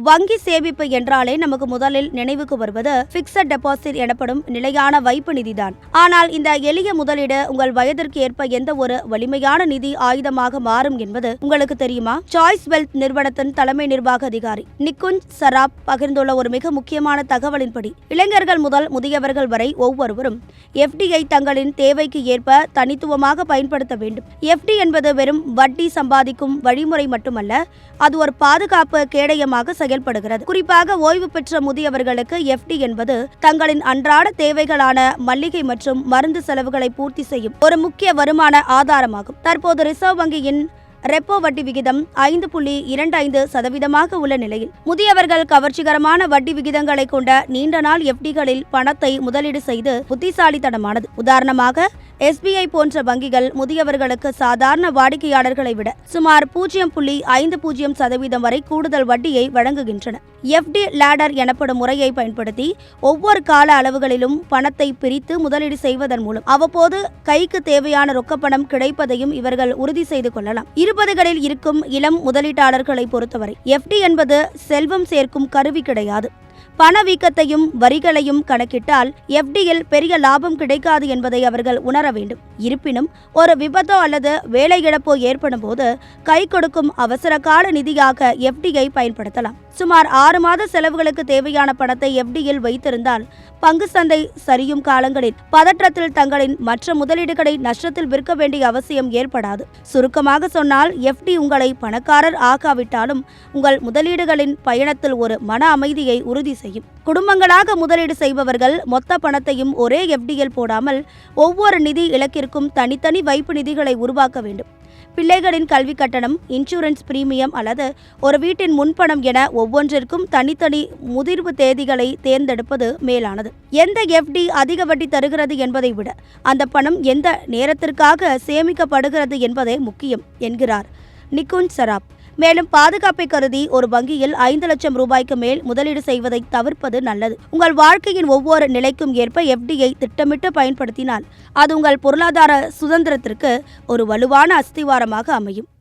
வங்கி சேமிப்பு என்றாலே நமக்கு முதலில் நினைவுக்கு வருவது பிக்ஸட் டெபாசிட் எனப்படும் நிலையான வைப்பு நிதிதான். ஆனால் இந்த எளிய முதலீடு உங்கள் வயதிற்கு ஏற்ப எந்த ஒரு வலிமையான நிதி ஆயுதமாக மாறும் என்பது உங்களுக்கு தெரியுமா? சாய்ஸ் வெல்த் நிறுவனத்தின் தலைமை நிர்வாக அதிகாரி நிக்குஞ்ச் சராப் பகிர்ந்துள்ள ஒரு மிக முக்கியமான தகவலின்படி, இளைஞர்கள் முதல் முதியவர்கள் வரை ஒவ்வொருவரும் எஃப்டியை தங்களின் தேவைக்கு ஏற்ப தனித்துவமாக பயன்படுத்த வேண்டும். எஃப்டி என்பது வெறும் வட்டி சம்பாதிக்கும் வழிமுறை மட்டுமல்ல, அது ஒரு பாதுகாப்பு கேடயமாக செயல்படுகிறது. குறிப்பாக ஓய்வு பெற்ற முதியவர்களுக்கு எஃப்டி என்பது தங்களின் அன்றாட தேவைகளான மளிகை மற்றும் மருந்து செலவுகளை பூர்த்தி செய்யும் ஒரு முக்கிய வருமான ஆதாரமாகும். தற்போது ரிசர்வ் வங்கியின் ரெப்போ வட்டி விகிதம் 5.25% உள்ள நிலையில் முதியவர்கள் கவர்ச்சிகரமான வட்டி விகிதங்களை கொண்ட நீண்ட நாள் எஃப்டிகளில் பணத்தை முதலீடு செய்து புத்திசாலித்தனமானது. உதாரணமாக SBI போன்ற வங்கிகள் முதியவர்களுக்கு சாதாரண வாடிக்கையாளர்களை விட சுமார் 0.50% வரை கூடுதல் வட்டியை வழங்குகின்றன. எஃப்டி லேடர் எனப்படும் முறையை பயன்படுத்தி ஒவ்வொரு கால அளவுகளிலும் பணத்தை பிரித்து முதலீடு செய்வதன் மூலம் அவ்வப்போது கைக்கு தேவையான ரொக்கப்பணம் கிடைப்பதையும் இவர்கள் உறுதி செய்து கொள்ளலாம். 20களில் இருக்கும் இளம் முதலீட்டாளர்களை பொறுத்தவரை எஃப்டி என்பது செல்வம் சேர்க்கும் கருவி கிடையாது. பணவீக்கத்தையும் வரிகளையும் கணக்கிட்டால் எஃப்டியில் பெரிய லாபம் கிடைக்காது என்பதை அவர்கள் உணர வேண்டும். இருப்பினும் ஒரு விபத்தோ அல்லது வேலை இழப்போ ஏற்படும் போது கை கொடுக்கும் அவசர கால நிதியாக எஃப்டியை பயன்படுத்தலாம். சுமார் 6 மாத செலவுகளுக்கு தேவையான பணத்தை எஃப்டியில் வைத்திருந்தால் பங்கு சந்தை சரியும் காலங்களில் பதற்றத்தில் தங்களின் மற்ற முதலீடுகளை நஷ்டத்தில் விற்க வேண்டிய அவசியம் ஏற்படாது. சுருக்கமாக சொன்னால், எஃப்டி உங்களை பணக்காரர் ஆக்காவிட்டாலும் உங்கள் முதலீடுகளின் பயணத்தில் ஒரு மன அமைதியை உறுதி செய்யும். குடும்பங்களாக முதலீடு செய்பவர்கள் மொத்த பணத்தையும் ஒரே எஃப்டியில் போடாமல் ஒவ்வொரு நிதி இலக்கிற்கும் தனித்தனி வைப்பு நிதிகளை உருவாக்க வேண்டும். பிள்ளைகளின் கல்வி கட்டணம், இன்சூரன்ஸ் பிரீமியம் அல்லது ஒரு வீட்டின் முன்பணம் என ஒவ்வொன்றிற்கும் தனித்தனி முதிர்வு தேதிகளை தேர்ந்தெடுப்பது மேலானது. எந்த எஃப்டி அதிக வட்டி தருகிறது என்பதை விட அந்த பணம் எந்த நேரத்திற்காக சேமிக்கப்படுகிறது என்பதே முக்கியம் என்கிறார் நிக்குஞ்ச் சராப். மேலும் பாதுகாப்பை கருதி ஒரு வங்கியில் 5 லட்சம் ரூபாய்க்கு மேல் முதலீடு செய்வதை தவிர்ப்பது நல்லது. உங்கள் வாழ்க்கையின் ஒவ்வொரு நிலைக்கும் ஏற்ப எஃப்டியை திட்டமிட்டு பயன்படுத்தினால் அது உங்கள் பொருளாதார சுதந்திரத்திற்கு ஒரு வலுவான அஸ்திவாரமாக அமையும்.